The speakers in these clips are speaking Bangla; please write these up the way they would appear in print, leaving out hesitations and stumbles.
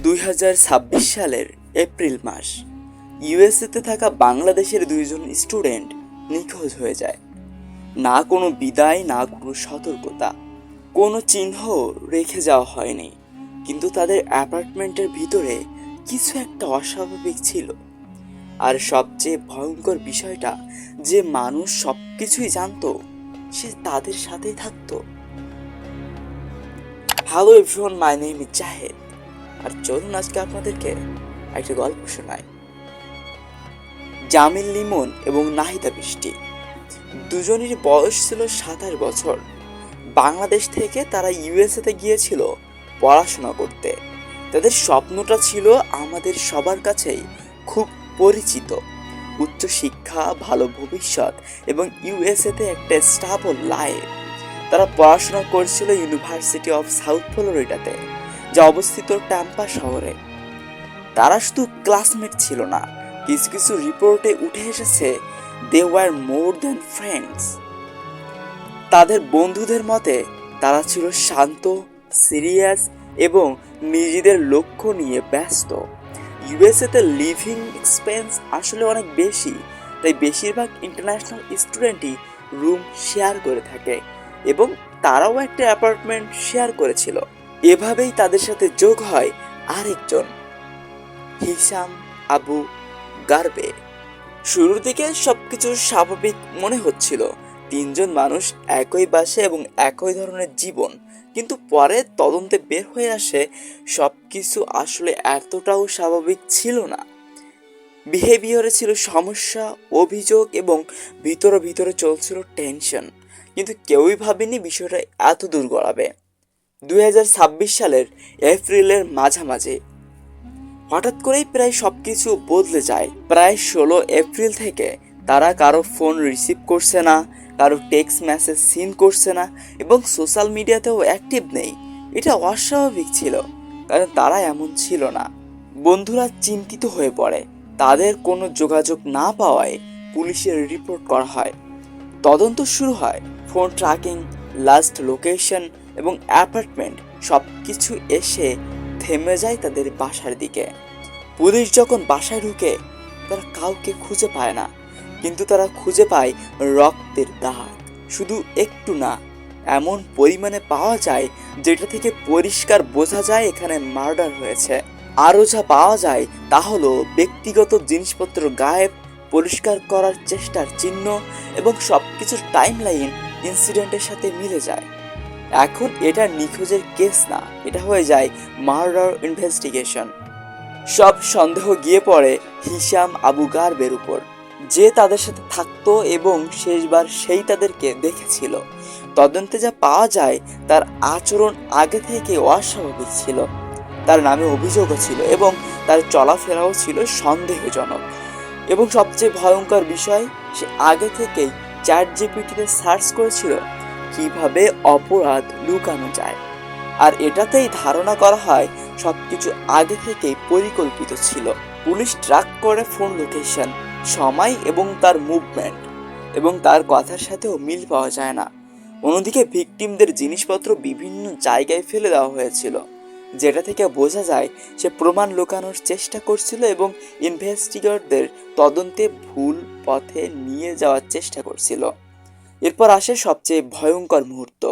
2026 সালের এপ্রিল মাস ইউএসএতে থাকা বাংলাদেশের দুইজন স্টুডেন্ট নিখোঁজ হয়ে যায়। না কোনো বিদায়, না কোনো সতর্কতা, কোনো চিহ্ন রেখে যাওয়া হয়নি। কিন্তু তাদের অ্যাপার্টমেন্টের ভিতরে কিছু একটা অস্বাভাবিক ছিল। আর সবচেয়ে ভয়ঙ্কর বিষয়টা, যে মানুষ সব কিছুই জানতো সে তাদের সাথেই থাকতো। Hello everyone, my name is Jahed. আর চলুন আজকে আপনাদেরকে একটা গল্প শোনাই। জামিল লিমন এবং নাহিদা বৃষ্টি দুজনেরই বয়স ছিল 27 বছর। বাংলাদেশ থেকে তারা ইউএসএতে গিয়েছিল পড়াশোনা করতে। তাদের স্বপ্নটা ছিল আমাদের সবার কাছেই খুব পরিচিত: উচ্চশিক্ষা, ভালো ভবিষ্যৎ এবং ইউএসএতে একটা স্টেবল লাইফ। তারা পড়াশোনা করছিল ইউনিভার্সিটি অফ সাউথ ফ্লোরিডাতে, যা অবস্থিত ট্যাম্পা শহরে। তারা শুধু ক্লাসমেট ছিল না, কিছু কিছু রিপোর্টে উঠে এসেছে they were more than friends. তাদের বন্ধুদের মতে তারা ছিল শান্ত, সিরিয়াস এবং নিজেদের লক্ষ্য নিয়ে ব্যস্ত। ইউএসএতে লিভিং এক্সপেন্স আসলে অনেক বেশি, তাই বেশিরভাগ ইন্টারন্যাশনাল স্টুডেন্টই রুম শেয়ার করে থাকে এবং তারাও একটা অ্যাপার্টমেন্ট শেয়ার করেছিল। এভাবেই তাদের সাথে যোগ হয় আরেকজন, হিশাম আবু গারবে। শুরুর দিকে সবকিছু স্বাভাবিক মনে হচ্ছিল, তিনজন মানুষ একই বাসে এবং একই ধরনের জীবন। কিন্তু পরে তদন্তে বের হয়ে আসে সবকিছু আসলে এতটাও স্বাভাবিক ছিল না। বিহেভিয়ারে ছিল সমস্যা, অভিযোগ এবং ভিতরে ভিতরে চলছিল টেনশন। কিন্তু কেউই ভাবেনি বিষয়টা এত দূর গড়াবে। 2026 সালের এপ্রিলের মাঝামাঝি হঠাৎ করেই প্রায় সবকিছু বদলে যায়। প্রায় 16 এপ্রিল থেকে তারা কারো ফোন রিসিভ করছে না, কারো টেক্সট মেসেজ সিন করছে না এবং সোশ্যাল মিডিয়াতেও অ্যাক্টিভ নেই। এটা অস্বাভাবিক ছিল, কারণ তারা এমন ছিল না। বন্ধুরা চিন্তিত হয়ে পড়ে। তাদের কোনো যোগাযোগ না পাওয়ায় পুলিশের রিপোর্ট করা হয়। তদন্ত শুরু হয়। ফোন ট্র্যাকিং, লাস্ট লোকেশন এবং অ্যাপার্টমেন্ট সব কিছু এসে থেমে যায় তাদের বাসার দিকে। পুলিশ যখন বাসায় ঢুকে তারা কাউকে খুঁজে পায় না, কিন্তু তারা খুঁজে পায় রক্তের দাগ। শুধু একটু না, এমন পরিমাণে পাওয়া যায় যেটা থেকে পরিষ্কার বোঝা যায় এখানে মার্ডার হয়েছে। আরও যা পাওয়া যায় তা হলো ব্যক্তিগত জিনিসপত্র গায়েব, পরিষ্কার করার চেষ্টার চিহ্ন এবং সবকিছুর টাইমলাইন ইনসিডেন্টের সাথে মিলে যায়। এখন এটা নিখোঁজের কেস না, এটা হয়ে যায় মার্ডার ইনভেস্টিগেশন। সব সন্দেহ গিয়ে পড়ে হিশাম আবু গারবের উপর, যে তাদের সাথে থাকতো এবং শেষবার সেই তাদেরকে দেখেছিল। তদন্তে যা পাওয়া যায় তার আচরণ আগে থেকে অস্বাভাবিক ছিল। তার নামে অভিযোগও ছিল এবং তার চলাফেরাও ছিল সন্দেহজনক। এবং সবচেয়ে ভয়ঙ্কর বিষয়, সে আগে থেকেই চ্যাটজিপিটিতে সার্চ করেছিল কিভাবে অপরাধ লুকানো যায়। আর এটাতেই ধারণা করা হয় সবকিছু আগে থেকেই পরিকল্পিত ছিল। পুলিশ ট্র্যাক করে ফোন লোকেশন, সময় এবং তার মুভমেন্ট, এবং তার কথার সাথেও মিল পাওয়া যায় না। অন্যদিকে ভিকটিমদের জিনিসপত্র বিভিন্ন জায়গায় ফেলে দেওয়া হয়েছিল, যেটা থেকে বোঝা যায় সে প্রমাণ লুকানোর চেষ্টা করছিল এবং ইনভেস্টিগেটরদের তদন্তে ভুল পথে নিয়ে যাওয়ার চেষ্টা করছিল। এরপর আসে সবচেয়ে ভয়ঙ্কর মুহূর্ত।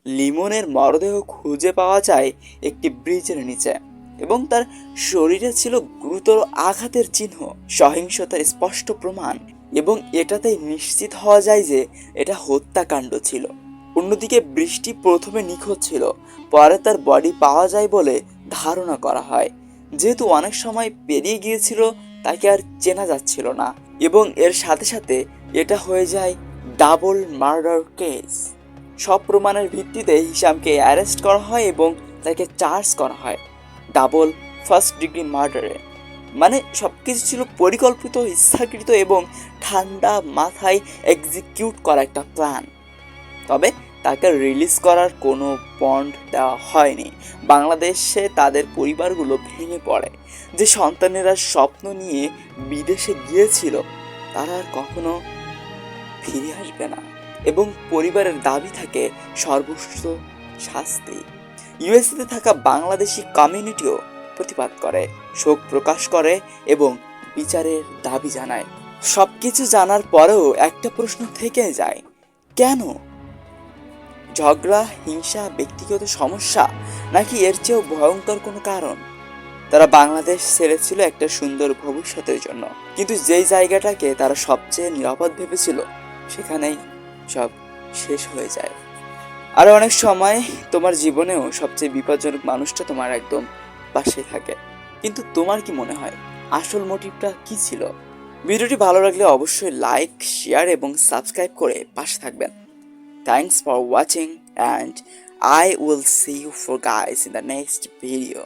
লিমনের মরদেহ খুঁজে পাওয়া যায় একটি ব্রিজের নিচে এবং তার শরীরে ছিল গুরুতর আঘাতের চিহ্ন, সহিংসতার স্পষ্ট প্রমাণ, এবং এটাতেই নিশ্চিত হওয়া যায় যে এটা হত্যাকাণ্ড ছিল। অন্যদিকে বৃষ্টি প্রথমে নিখোঁজ ছিল, পরে তার বডি পাওয়া যায় বলে ধারণা করা হয়। যেহেতু অনেক সময় পেরিয়ে গিয়েছিল, তাকে আর চেনা যাচ্ছিল না, এবং এর সাথে সাথে এটা হয়ে যায় ডাবল মার্ডার কেস। সব প্রমাণের ভিত্তিতে হিশামকে অ্যারেস্ট করা হয় এবং তাকে চার্জ করা হয় ডাবল ফার্স্ট ডিগ্রি মার্ডারে। মানে সবকিছু ছিল পরিকল্পিত, ইচ্ছাকৃত এবং ঠান্ডা মাথায় এক্সিকিউট করা একটা প্ল্যান। তবে তাকে রিলিজ করার কোনো বন্ড দেওয়া হয়নি। বাংলাদেশে তাদের পরিবারগুলো ভেঙে পড়ে। যে সন্তানেরা স্বপ্ন নিয়ে বিদেশে গিয়েছিল তারা আর কখনো ফিরে আসবে না, এবং পরিবারের দাবি থাকে সর্বোচ্চ শাস্তি। ইউএসএতে থাকা বাংলাদেশি কমিউনিটিও প্রতিবাদ করে, শোক প্রকাশ করে এবং বিচারের দাবি জানায়। সবকিছু জানার পরেও একটা প্রশ্ন থেকে যায়, কেন? ঝগড়া, হিংসা, ব্যক্তিগত সমস্যা, নাকি এর চেয়েও ভয়ঙ্কর কোনো কারণ? তারা বাংলাদেশ ছেড়েছিল একটা সুন্দর ভবিষ্যতের জন্য, কিন্তু যেই জায়গাটাকে তারা সবচেয়ে নিরাপদ ভেবেছিল সেখানেই সব শেষ হয়ে যায়। আর অনেক সময় তোমার জীবনেও সবচেয়ে বিপজ্জনক মানুষটা তোমার একদম পাশে থাকে। কিন্তু তোমার কি মনে হয় আসল মোটিভটা কি ছিল? ভিডিওটি ভালো লাগলে অবশ্যই লাইক, শেয়ার এবং সাবস্ক্রাইব করে পাশে থাকবেন। Thanks for watching and I will see you for guys in the next video.